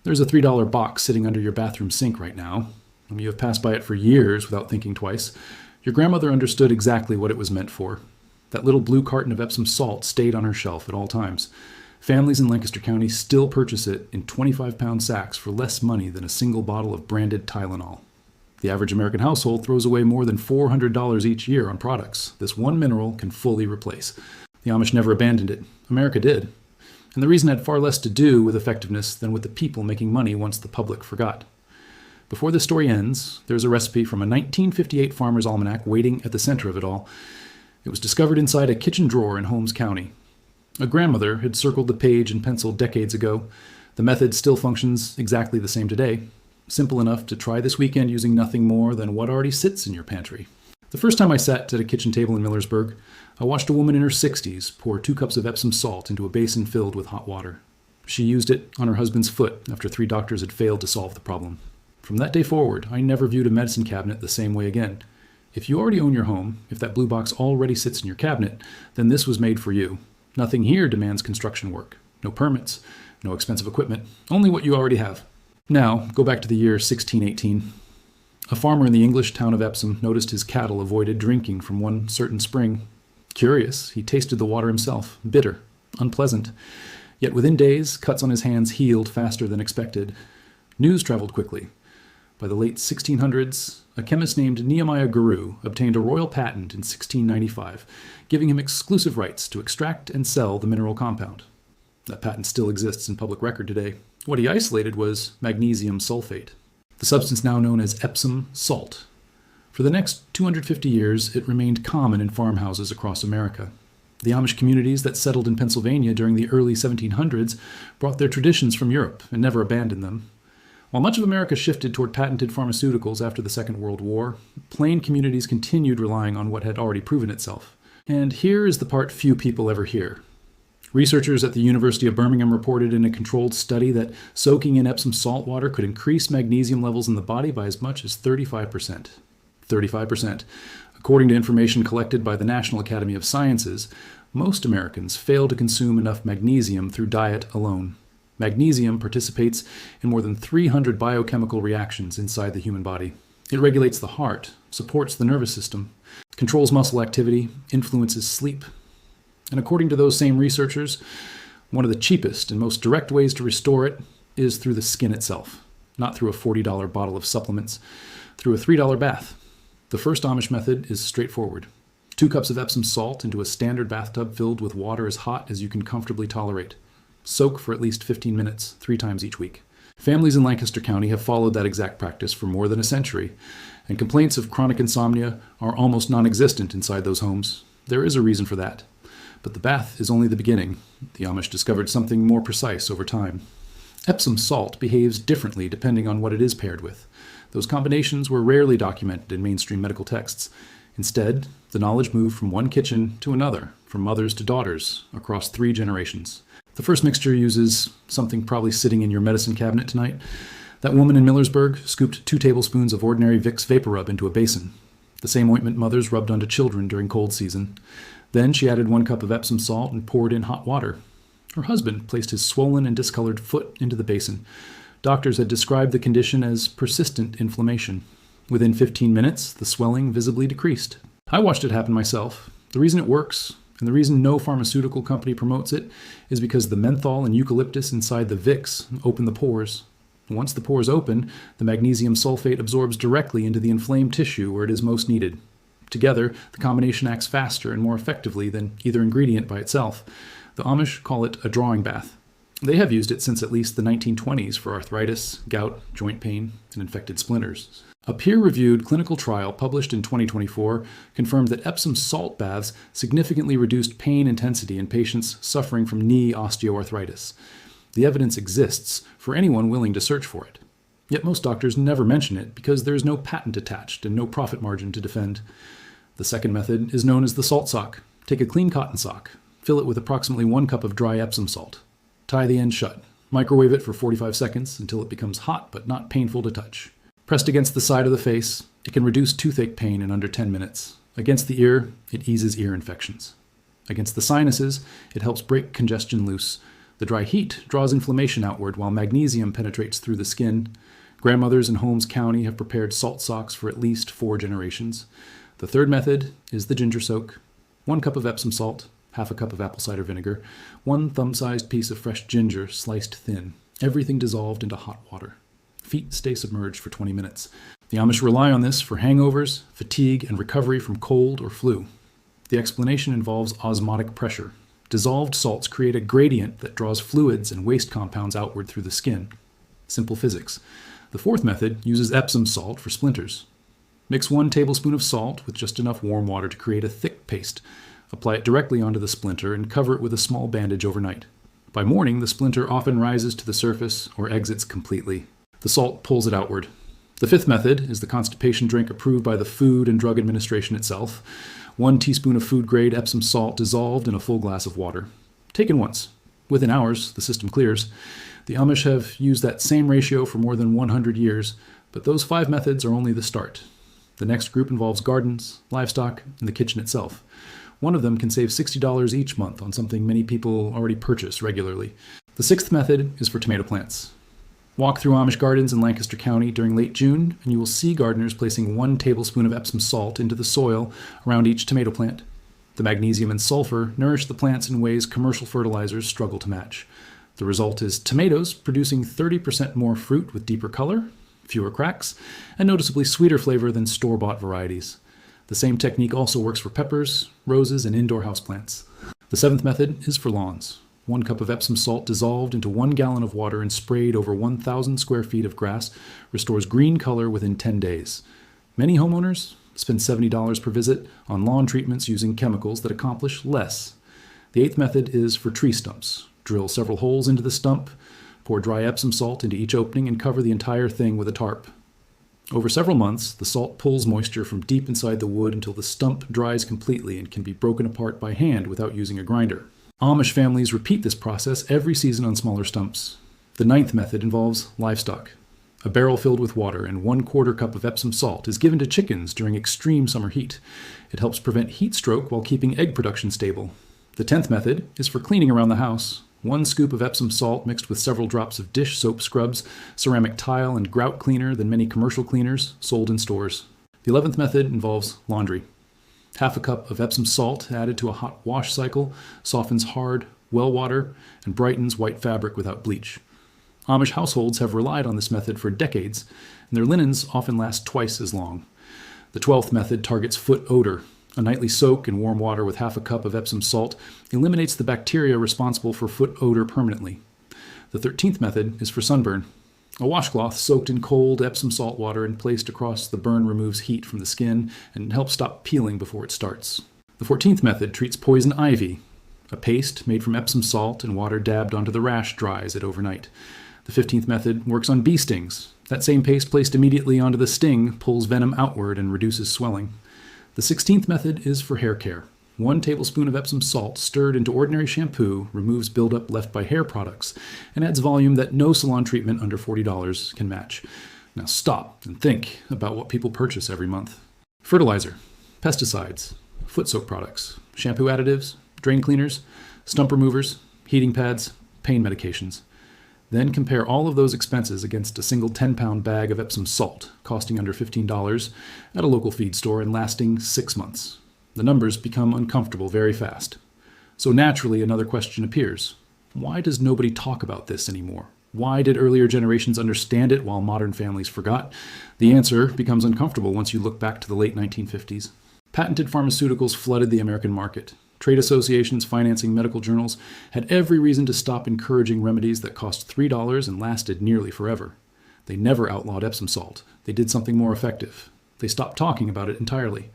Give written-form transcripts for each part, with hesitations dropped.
There's a $3 box sitting under your bathroom sink right now. You have passed by it for years without thinking twice. Your grandmother understood exactly what it was meant for. That little blue carton of Epsom salt stayed on her shelf at all times. Families in Lancaster County still purchase it in 25-pound sacks for less money than a single bottle of branded Tylenol. The average American household throws away more than $400 each year on products this one mineral can fully replace. The Amish never abandoned it. America did. And the reason had far less to do with effectiveness than with the people making money once the public forgot. Before this story ends, there's a recipe from a 1958 Farmer's Almanac waiting at the center of it all. It was discovered inside a kitchen drawer in Holmes County. A grandmother had circled the page in pencil decades ago. The method still functions exactly the same today. Simple enough to try this weekend using nothing more than what already sits in your pantry. The first time I sat at a kitchen table in Millersburg, I watched a woman in her 60s pour 2 cups of Epsom salt into a basin filled with hot water. She used it on her husband's foot after 3 doctors had failed to solve the problem. From that day forward, I never viewed a medicine cabinet the same way again. If you already own your home, if that blue box already sits in your cabinet, then this was made for you. Nothing here demands construction work. No permits, no expensive equipment, only what you already have. Now, go back to the year 1618. A farmer in the English town of Epsom noticed his cattle avoided drinking from one certain spring. Curious, he tasted the water himself, bitter, unpleasant. Yet within days, cuts on his hands healed faster than expected. News traveled quickly. By the late 1600s, a chemist named Nehemiah Guru obtained a royal patent in 1695, giving him exclusive rights to extract and sell the mineral compound. That patent still exists in public record today. What he isolated was magnesium sulfate, the substance now known as Epsom salt. For the next 250 years, it remained common in farmhouses across America. The Amish communities that settled in Pennsylvania during the early 1700s brought their traditions from Europe and never abandoned them. While much of America shifted toward patented pharmaceuticals after the Second World War, plain communities continued relying on what had already proven itself. And here is the part few people ever hear. Researchers at the University of Birmingham reported in a controlled study that soaking in Epsom salt water could increase magnesium levels in the body by as much as 35%. 35%. According to information collected by the National Academy of Sciences, most Americans fail to consume enough magnesium through diet alone. Magnesium participates in more than 300 biochemical reactions inside the human body. It regulates the heart, supports the nervous system, controls muscle activity, influences sleep. And according to those same researchers, one of the cheapest and most direct ways to restore it is through the skin itself, not through a $40 bottle of supplements, through a $3 bath. The first Amish method is straightforward. 2 cups of Epsom salt into a standard bathtub filled with water as hot as you can comfortably tolerate. Soak for at least 15 minutes, 3 times each week. Families in Lancaster County have followed that exact practice for more than a century, and complaints of chronic insomnia are almost non-existent inside those homes. There is a reason for that. But the bath is only the beginning. The Amish discovered something more precise over time. Epsom salt behaves differently depending on what it is paired with. Those combinations were rarely documented in mainstream medical texts. Instead, the knowledge moved from one kitchen to another, from mothers to daughters, across 3 generations. The first mixture uses something probably sitting in your medicine cabinet tonight. That woman in Millersburg scooped 2 tablespoons of ordinary Vicks Vapor Rub into a basin, the same ointment mothers rubbed onto children during cold season. Then she added 1 cup of Epsom salt and poured in hot water. Her husband placed his swollen and discolored foot into the basin. Doctors had described the condition as persistent inflammation. Within 15 minutes, the swelling visibly decreased. I watched it happen myself. The reason it works, and the reason no pharmaceutical company promotes it, is because the menthol and eucalyptus inside the Vicks open the pores. Once the pores open, the magnesium sulfate absorbs directly into the inflamed tissue where it is most needed. Together, the combination acts faster and more effectively than either ingredient by itself. The Amish call it a drawing bath. They have used it since at least the 1920s for arthritis, gout, joint pain, and infected splinters. A peer-reviewed clinical trial published in 2024 confirmed that Epsom salt baths significantly reduced pain intensity in patients suffering from knee osteoarthritis. The evidence exists for anyone willing to search for it. Yet most doctors never mention it because there is no patent attached and no profit margin to defend. The second method is known as the salt sock. Take a clean cotton sock, fill it with approximately 1 cup of dry Epsom salt. Tie the end shut. Microwave it for 45 seconds until it becomes hot but not painful to touch. Pressed against the side of the face, it can reduce toothache pain in under 10 minutes. Against the ear, it eases ear infections. Against the sinuses, it helps break congestion loose. The dry heat draws inflammation outward while magnesium penetrates through the skin. Grandmothers in Holmes County have prepared salt socks for at least 4 generations. The third method is the ginger soak. 1 cup of Epsom salt, half a cup of apple cider vinegar, 1 thumb-sized piece of fresh ginger sliced thin, everything dissolved into hot water. Feet stay submerged for 20 minutes. The Amish rely on this for hangovers, fatigue, and recovery from cold or flu. The explanation involves osmotic pressure. Dissolved salts create a gradient that draws fluids and waste compounds outward through the skin. Simple physics. The fourth method uses Epsom salt for splinters. Mix 1 tablespoon of salt with just enough warm water to create a thick paste. Apply it directly onto the splinter and cover it with a small bandage overnight. By morning, the splinter often rises to the surface or exits completely. The salt pulls it outward. The fifth method is the constipation drink approved by the Food and Drug Administration itself. 1 teaspoon of food-grade Epsom salt dissolved in a full glass of water. Taken once. Within hours, the system clears. The Amish have used that same ratio for more than 100 years, but those 5 methods are only the start. The next group involves gardens, livestock, and the kitchen itself. One of them can save $60 each month on something many people already purchase regularly. The 6th method is for tomato plants. Walk through Amish gardens in Lancaster County during late June, and you will see gardeners placing 1 tablespoon of Epsom salt into the soil around each tomato plant. The magnesium and sulfur nourish the plants in ways commercial fertilizers struggle to match. The result is tomatoes producing 30% more fruit with deeper color, fewer cracks, and noticeably sweeter flavor than store-bought varieties. The same technique also works for peppers, roses, and indoor houseplants. The 7th method is for lawns. 1 cup of Epsom salt dissolved into 1 gallon of water and sprayed over 1,000 square feet of grass restores green color within 10 days. Many homeowners spend $70 per visit on lawn treatments using chemicals that accomplish less. The 8th method is for tree stumps. Drill several holes into the stump, pour dry Epsom salt into each opening, and cover the entire thing with a tarp. Over several months, the salt pulls moisture from deep inside the wood until the stump dries completely and can be broken apart by hand without using a grinder. Amish families repeat this process every season on smaller stumps. The 9th method involves livestock. A barrel filled with water and 1/4 cup of Epsom salt is given to chickens during extreme summer heat. It helps prevent heat stroke while keeping egg production stable. The 10th method is for cleaning around the house. 1 scoop of Epsom salt mixed with several drops of dish soap scrubs, ceramic tile, and grout cleaner than many commercial cleaners sold in stores. The 11th method involves laundry. Half a cup of Epsom salt added to a hot wash cycle softens hard well water and brightens white fabric without bleach. Amish households have relied on this method for decades, and their linens often last twice as long. The 12th method targets foot odor. A nightly soak in warm water with half a cup of Epsom salt eliminates the bacteria responsible for foot odor permanently. The 13th method is for sunburn. A washcloth soaked in cold Epsom salt water and placed across the burn removes heat from the skin and helps stop peeling before it starts. The 14th method treats poison ivy. A paste made from Epsom salt and water dabbed onto the rash dries it overnight. The 15th method works on bee stings. That same paste placed immediately onto the sting pulls venom outward and reduces swelling. The 16th method is for hair care. 1 tablespoon of Epsom salt stirred into ordinary shampoo removes buildup left by hair products and adds volume that no salon treatment under $40 can match. Now stop and think about what people purchase every month. Fertilizer, pesticides, foot soak products, shampoo additives, drain cleaners, stump removers, heating pads, pain medications. Then compare all of those expenses against a single 10-pound bag of Epsom salt, costing under $15 at a local feed store and lasting 6 months. The numbers become uncomfortable very fast. So naturally, another question appears. Why does nobody talk about this anymore? Why did earlier generations understand it while modern families forgot? The answer becomes uncomfortable once you look back to the late 1950s. Patented pharmaceuticals flooded the American market. Trade associations financing medical journals had every reason to stop encouraging remedies that cost $3 and lasted nearly forever. They never outlawed Epsom salt. They did something more effective. They stopped talking about it entirely.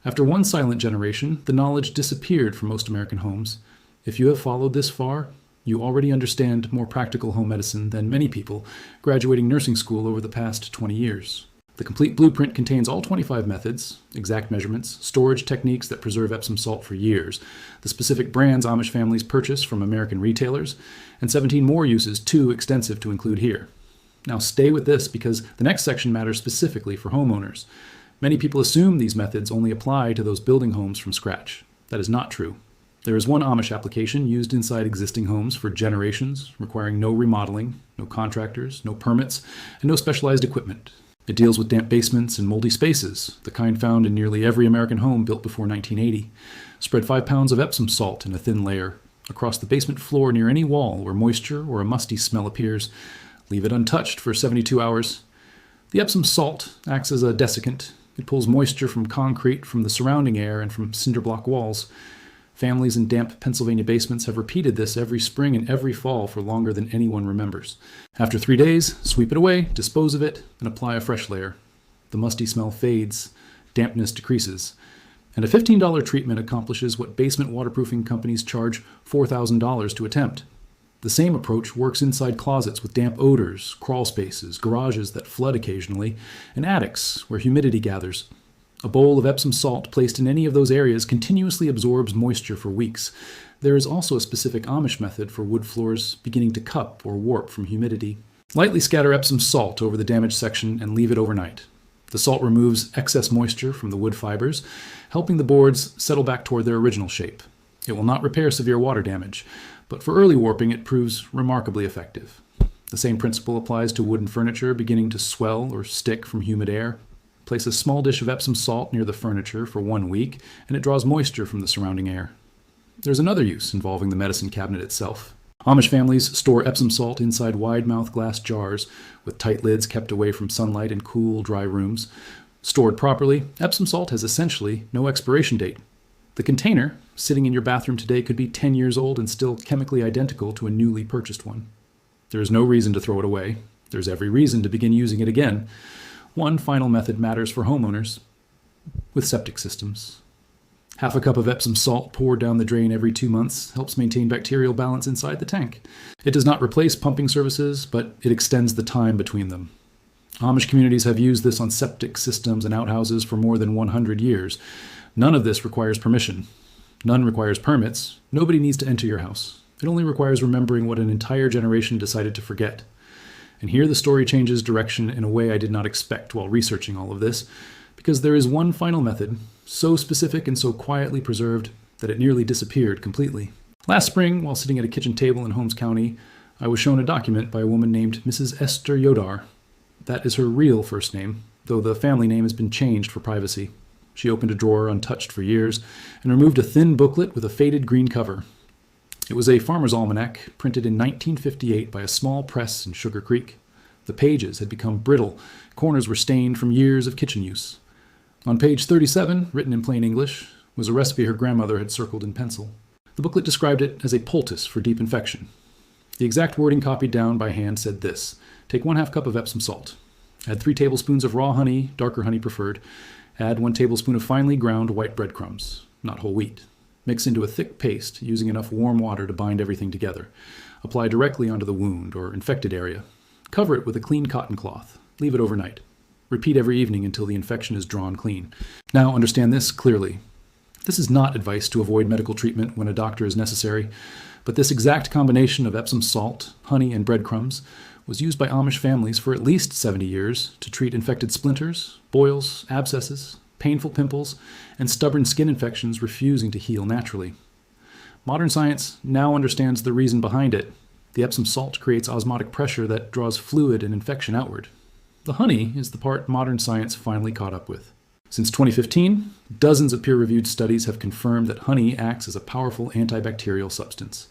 After one silent generation, the knowledge disappeared from most American homes. If you have followed this far, you already understand more practical home medicine than many people graduating nursing school over the past 20 years. The complete blueprint contains all 25 methods, exact measurements, storage techniques that preserve Epsom salt for years, the specific brands Amish families purchase from American retailers, and 17 more uses too extensive to include here. Now stay with this because the next section matters specifically for homeowners. Many people assume these methods only apply to those building homes from scratch. That is not true. There is one Amish application used inside existing homes for generations, requiring no remodeling, no contractors, no permits, and no specialized equipment. It deals with damp basements and moldy spaces, the kind found in nearly every American home built before 1980. Spread 5 pounds of Epsom salt in a thin layer across the basement floor near any wall where moisture or a musty smell appears. Leave it untouched for 72 hours. The Epsom salt acts as a desiccant. It pulls moisture from concrete, from the surrounding air, and from cinder block walls. Families in damp Pennsylvania basements have repeated this every spring and every fall for longer than anyone remembers. After 3 days, sweep it away, dispose of it, and apply a fresh layer. The musty smell fades, dampness decreases, and a $15 treatment accomplishes what basement waterproofing companies charge $4,000 to attempt. The same approach works inside closets with damp odors, crawl spaces, garages that flood occasionally, and attics where humidity gathers. A bowl of Epsom salt placed in any of those areas continuously absorbs moisture for weeks. There is also a specific Amish method for wood floors beginning to cup or warp from humidity. Lightly scatter Epsom salt over the damaged section and leave it overnight. The salt removes excess moisture from the wood fibers, helping the boards settle back toward their original shape. It will not repair severe water damage, but for early warping it proves remarkably effective. The same principle applies to wooden furniture beginning to swell or stick from humid air. Place a small dish of Epsom salt near the furniture for 1 week, and it draws moisture from the surrounding air. There's another use involving the medicine cabinet itself. Amish families store Epsom salt inside wide-mouth glass jars with tight lids kept away from sunlight in cool, dry rooms. Stored properly, Epsom salt has essentially no expiration date. The container, sitting in your bathroom today, could be 10 years old and still chemically identical to a newly purchased one. There is no reason to throw it away. There's every reason to begin using it again. One final method matters for homeowners with septic systems. Half a cup of Epsom salt poured down the drain every 2 months helps maintain bacterial balance inside the tank. It does not replace pumping services, but it extends the time between them. Amish communities have used this on septic systems and outhouses for more than 100 years. None of this requires permission. None requires permits. Nobody needs to enter your house. It only requires remembering what an entire generation decided to forget. And here the story changes direction in a way I did not expect while researching all of this, because there is one final method, so specific and so quietly preserved that it nearly disappeared completely. Last spring, while sitting at a kitchen table in Holmes County, I was shown a document by a woman named Mrs. Esther Yodar. That is her real first name, though the family name has been changed for privacy. She opened a drawer untouched for years and removed a thin booklet with a faded green cover. It was a farmer's almanac printed in 1958 by a small press in Sugar Creek. The pages had become brittle, corners were stained from years of kitchen use. On page 37, written in plain English, was a recipe her grandmother had circled in pencil. The booklet described it as a poultice for deep infection. The exact wording copied down by hand said this: take 1/2 cup of Epsom salt. Add 3 tablespoons of raw honey, darker honey preferred. Add 1 tablespoon of finely ground white breadcrumbs, not whole wheat. Mix into a thick paste, using enough warm water to bind everything together. Apply directly onto the wound or infected area. Cover it with a clean cotton cloth. Leave it overnight. Repeat every evening until the infection is drawn clean. Now understand this clearly. This is not advice to avoid medical treatment when a doctor is necessary, but this exact combination of Epsom salt, honey, and breadcrumbs was used by Amish families for at least 70 years to treat infected splinters, boils, abscesses, painful pimples, and stubborn skin infections refusing to heal naturally. Modern science now understands the reason behind it. The Epsom salt creates osmotic pressure that draws fluid and infection outward. The honey is the part modern science finally caught up with. Since 2015, dozens of peer-reviewed studies have confirmed that honey acts as a powerful antibacterial substance.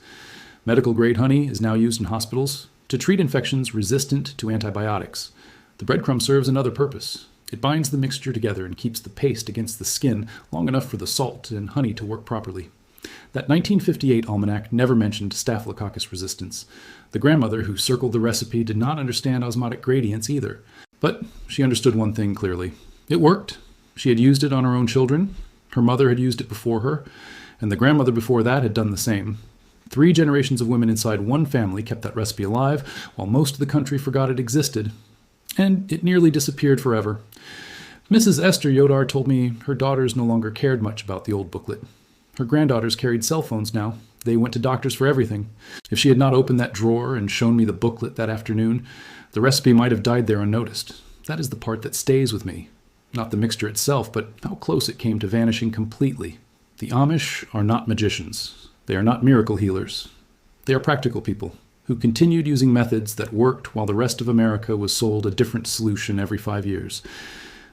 Medical-grade honey is now used in hospitals to treat infections resistant to antibiotics. The breadcrumb serves another purpose. It binds the mixture together and keeps the paste against the skin long enough for the salt and honey to work properly. That 1958 almanac never mentioned staphylococcus resistance. The grandmother who circled the recipe did not understand osmotic gradients either. But she understood one thing clearly. It worked. She had used it on her own children. Her mother had used it before her, and the grandmother before that had done the same. 3 generations of women inside one family kept that recipe alive, while most of the country forgot it existed. And it nearly disappeared forever. Mrs. Esther Yodar told me her daughters no longer cared much about the old booklet. Her granddaughters carried cell phones now. They went to doctors for everything. If she had not opened that drawer and shown me the booklet that afternoon, the recipe might have died there unnoticed. That is the part that stays with me. Not the mixture itself, but how close it came to vanishing completely. The Amish are not magicians. They are not miracle healers. They are practical people who continued using methods that worked while the rest of America was sold a different solution every 5 years.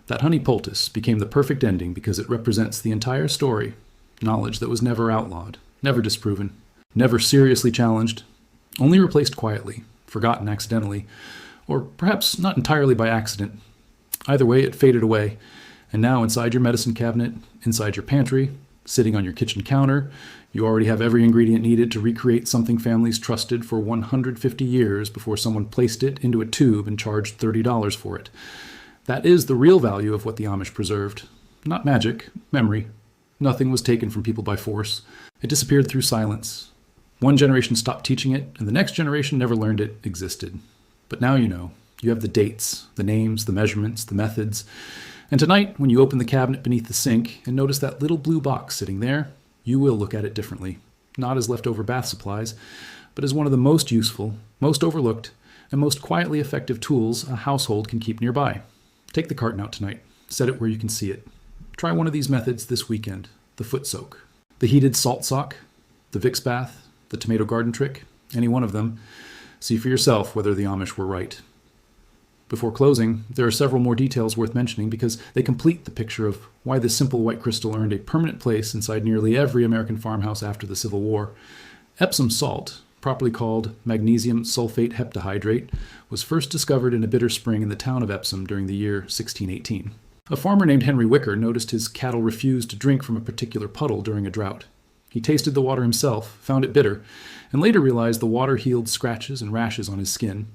That honey poultice became the perfect ending because it represents the entire story, knowledge that was never outlawed, never disproven, never seriously challenged, only replaced quietly, forgotten accidentally, or perhaps not entirely by accident. Either way, it faded away, and now inside your medicine cabinet, inside your pantry, sitting on your kitchen counter, you already have every ingredient needed to recreate something families trusted for 150 years before someone placed it into a tube and charged $30 for it. That is the real value of what the Amish preserved. Not magic, memory. Nothing was taken from people by force. It disappeared through silence. One generation stopped teaching it, and the next generation never learned it existed. But now you know. You have the dates, the names, the measurements, the methods. And tonight, when you open the cabinet beneath the sink and notice that little blue box sitting there, you will look at it differently. Not as leftover bath supplies, but as one of the most useful, most overlooked, and most quietly effective tools a household can keep nearby. Take the carton out tonight. Set it where you can see it. Try one of these methods this weekend. The foot soak, the heated salt sock, the Vicks bath, the tomato garden trick, any one of them. See for yourself whether the Amish were right. Before closing, there are several more details worth mentioning because they complete the picture of why this simple white crystal earned a permanent place inside nearly every American farmhouse after the Civil War. Epsom salt, properly called magnesium sulfate heptahydrate, was first discovered in a bitter spring in the town of Epsom during the year 1618. A farmer named Henry Wicker noticed his cattle refused to drink from a particular puddle during a drought. He tasted the water himself, found it bitter, and later realized the water healed scratches and rashes on his skin.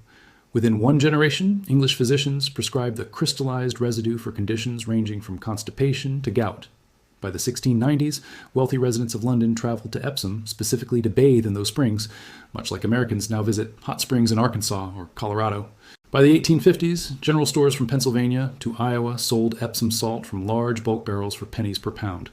Within one generation, English physicians prescribed the crystallized residue for conditions ranging from constipation to gout. By the 1690s, wealthy residents of London traveled to Epsom specifically to bathe in those springs, much like Americans now visit hot springs in Arkansas or Colorado. By the 1850s, general stores from Pennsylvania to Iowa sold Epsom salt from large bulk barrels for pennies per pound.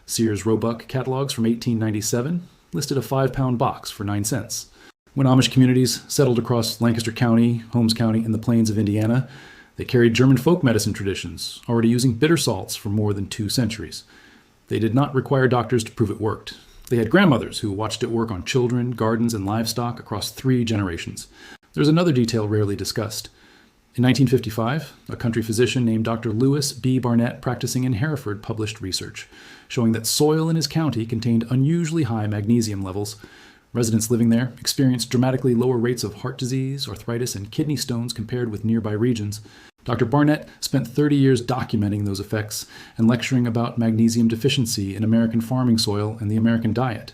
Sears Roebuck catalogs from 1897 listed a 5-pound box for 9 cents. When Amish communities settled across Lancaster County, Holmes County, and the plains of Indiana, they carried German folk medicine traditions, already using bitter salts for more than 2 centuries. They did not require doctors to prove it worked. They had grandmothers who watched it work on children, gardens, and livestock across 3 generations. There's another detail rarely discussed. In 1955, a country physician named Dr. Lewis B. Barnett, practicing in Hereford, published research showing that soil in his county contained unusually high magnesium levels. Residents living there experienced dramatically lower rates of heart disease, arthritis, and kidney stones compared with nearby regions. Dr. Barnett spent 30 years documenting those effects and lecturing about magnesium deficiency in American farming soil and the American diet.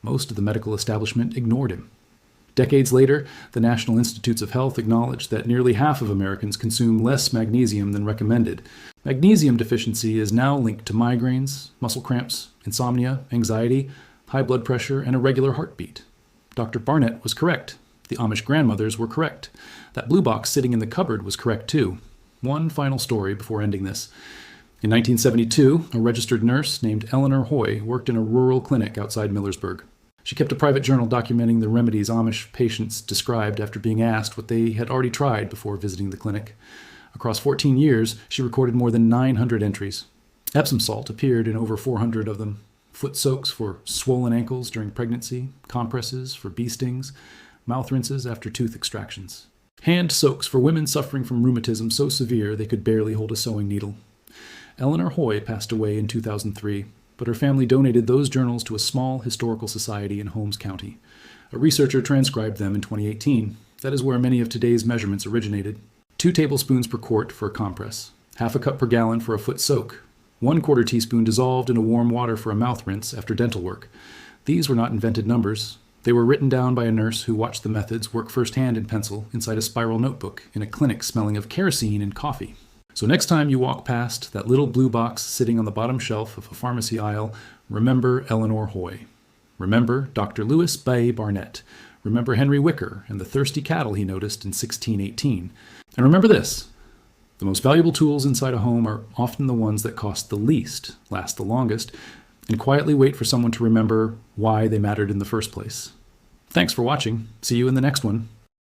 Most of the medical establishment ignored him. Decades later, the National Institutes of Health acknowledged that nearly half of Americans consume less magnesium than recommended. Magnesium deficiency is now linked to migraines, muscle cramps, insomnia, anxiety, high blood pressure, and irregular heartbeat. Dr. Barnett was correct. The Amish grandmothers were correct. That blue box sitting in the cupboard was correct too. One final story before ending this. In 1972, a registered nurse named Eleanor Hoy worked in a rural clinic outside Millersburg. She kept a private journal documenting the remedies Amish patients described after being asked what they had already tried before visiting the clinic. Across 14 years, she recorded more than 900 entries. Epsom salt appeared in over 400 of them. Foot soaks for swollen ankles during pregnancy, compresses for bee stings, mouth rinses after tooth extractions. Hand soaks for women suffering from rheumatism so severe they could barely hold a sewing needle. Eleanor Hoy passed away in 2003, but her family donated those journals to a small historical society in Holmes County. A researcher transcribed them in 2018. That is where many of today's measurements originated. 2 tablespoons per quart for a compress, half a cup per gallon for a foot soak, 1/4 teaspoon dissolved in a warm water for a mouth rinse after dental work. These were not invented numbers. They were written down by a nurse who watched the methods work firsthand in pencil inside a spiral notebook in a clinic smelling of kerosene and coffee. So next time you walk past that little blue box sitting on the bottom shelf of a pharmacy aisle, remember Eleanor Hoy. Remember Dr. Lewis B. Barnett. Remember Henry Wicker and the thirsty cattle he noticed in 1618. And remember this: the most valuable tools inside a home are often the ones that cost the least, last the longest, and quietly wait for someone to remember why they mattered in the first place. Thanks for watching. See you in the next one.